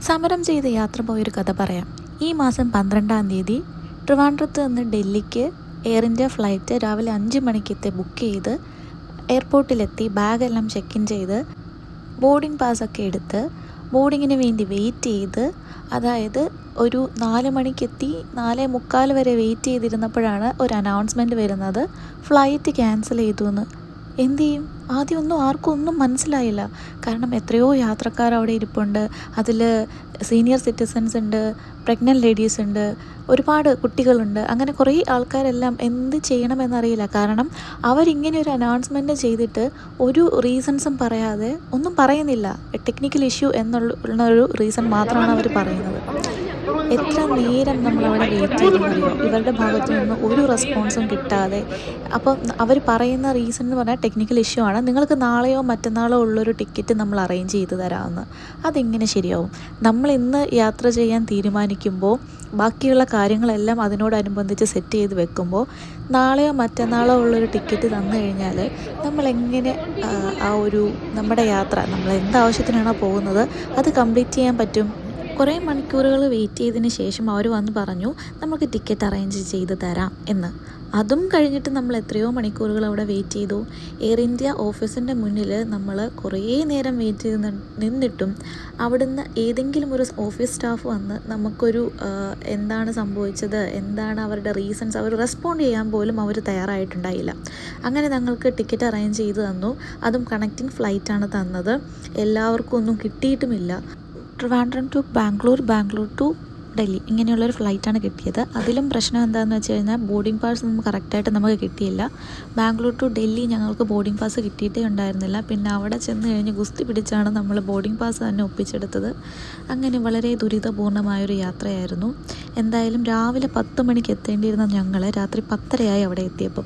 സമരം ചെയ്ത് യാത്ര പോയൊരു കഥ പറയാം. ഈ മാസം 12-ാം തീയതി ട്രിവാൻഡ്രത്ത് നിന്ന് ഡൽഹിക്ക് എയർ ഇന്ത്യ ഫ്ലൈറ്റ് രാവിലെ 5 മണിക്കത്തെ ബുക്ക് ചെയ്ത് എയർപോർട്ടിലെത്തി ബാഗെല്ലാം ചെക്ക് ഇൻ ചെയ്ത് ബോർഡിംഗ് പാസ്സൊക്കെ എടുത്ത് ബോർഡിങ്ങിന് വേണ്ടി വെയിറ്റ് ചെയ്ത്, അതായത് ഒരു 4 മണിക്കെത്തി 4:45 വരെ വെയിറ്റ് ചെയ്തിരുന്നപ്പോഴാണ് ഒരു അനൗൺസ്മെൻറ്റ് വരുന്നത്, ഫ്ലൈറ്റ് ക്യാൻസൽ ചെയ്തു എന്ന്. എന്തു ചെയ്യും? ആദ്യമൊന്നും ആർക്കും ഒന്നും മനസ്സിലായില്ല. കാരണം എത്രയോ യാത്രക്കാർ അവിടെ ഇരിപ്പുണ്ട്. അതിൽ സീനിയർ സിറ്റിസൺസ് ഉണ്ട്, പ്രഗ്നൻറ്റ് ലേഡീസ് ഉണ്ട്, ഒരുപാട് കുട്ടികളുണ്ട്. അങ്ങനെ കുറേ ആൾക്കാരെല്ലാം എന്ത് ചെയ്യണമെന്നറിയില്ല. കാരണം അവരിങ്ങനെ ഒരു അനൗൺസ്മെൻറ്റ് ചെയ്തിട്ട് ഒരു റീസൺസും പറയാതെ ഒന്നും പറയുന്നില്ല. ടെക്നിക്കൽ ഇഷ്യൂ എന്നുള്ളൊരു റീസൺ മാത്രമാണ് അവർ പറയുന്നത്. എത്ര നേരം നമ്മളവിടെ വെയിറ്റ് ചെയ്തെന്നറിയോ? ഇവരുടെ ഭാഗത്തു നിന്ന് ഒരു റെസ്പോൺസും കിട്ടാതെ. അപ്പം അവർ പറയുന്ന റീസൺ എന്ന് പറഞ്ഞാൽ ടെക്നിക്കൽ ഇഷ്യൂ ആണ്, നിങ്ങൾക്ക് നാളെയോ മറ്റന്നാളോ ഉള്ളൊരു ടിക്കറ്റ് നമ്മൾ അറേഞ്ച് ചെയ്ത് തരാമെന്ന്. അതെങ്ങനെ ശരിയാവും? നമ്മൾ ഇന്ന് യാത്ര ചെയ്യാൻ തീരുമാനിക്കുമ്പോൾ ബാക്കിയുള്ള കാര്യങ്ങളെല്ലാം അതിനോടനുബന്ധിച്ച് സെറ്റ് ചെയ്ത് വെക്കുമ്പോൾ നാളെയോ മറ്റന്നാളോ ഉള്ളൊരു ടിക്കറ്റ് തന്നു കഴിഞ്ഞാൽ നമ്മളെങ്ങനെ നമ്മുടെ യാത്ര, നമ്മൾ എന്താവശ്യത്തിനാണോ പോകുന്നത് അത് കംപ്ലീറ്റ് ചെയ്യാൻ പറ്റും? കുറേ മണിക്കൂറുകൾ വെയിറ്റ് ചെയ്തതിന് ശേഷം അവർ വന്ന് പറഞ്ഞു നമുക്ക് ടിക്കറ്റ് അറേഞ്ച് ചെയ്ത് തരാം എന്ന്. അതും കഴിഞ്ഞിട്ട് നമ്മൾ എത്രയോ മണിക്കൂറുകൾ അവിടെ വെയിറ്റ് ചെയ്തു. എയർ ഇന്ത്യ ഓഫീസിൻ്റെ മുന്നിൽ നമ്മൾ കുറേ നേരം വെയിറ്റ് ചെയ്ത് നിന്നിട്ടും അവിടുന്ന് ഏതെങ്കിലും ഒരു ഓഫീസ് സ്റ്റാഫ് വന്ന് നമുക്കൊരു എന്താണ് സംഭവിച്ചത്, എന്താണ് അവരുടെ റീസൺസ്, അവർ റെസ്പോണ്ട് ചെയ്യാൻ പോലും അവർ തയ്യാറായിട്ടുണ്ടായില്ല. അങ്ങനെ ഞങ്ങൾക്ക് ടിക്കറ്റ് അറേഞ്ച് ചെയ്ത് തന്നു. അതും കണക്റ്റിംഗ് ഫ്ലൈറ്റാണ് തന്നത്. എല്ലാവർക്കും ഒന്നും കിട്ടിയിട്ടുമില്ല. ട്രിവാൻഡ്രം ടു ബാംഗ്ലൂർ, ബാംഗ്ലൂർ ടു ഡൽഹി ഇങ്ങനെയുള്ളൊരു ഫ്ലൈറ്റാണ് കിട്ടിയത്. അതിലും പ്രശ്നം എന്താണെന്ന് വെച്ച് കഴിഞ്ഞാൽ ബോർഡിംഗ് പാസ് ഒന്നും കറക്റ്റായിട്ട് നമുക്ക് കിട്ടിയില്ല. ബാംഗ്ലൂർ ടു ഡൽഹി ഞങ്ങൾക്ക് ബോർഡിംഗ് പാസ് കിട്ടിയിട്ടേ ഉണ്ടായിരുന്നില്ല. പിന്നെ അവിടെ ചെന്ന് കഴിഞ്ഞ് ഗുസ്തി പിടിച്ചാണ് നമ്മൾ ബോർഡിംഗ് പാസ് തന്നെ ഒപ്പിച്ചെടുത്തത്. അങ്ങനെ വളരെ ദുരിതപൂർണ്ണമായൊരു യാത്രയായിരുന്നു. എന്തായാലും രാവിലെ 10 മണിക്ക് എത്തേണ്ടിയിരുന്ന ഞങ്ങൾ രാത്രി 10:30 അവിടെ എത്തിയപ്പോൾ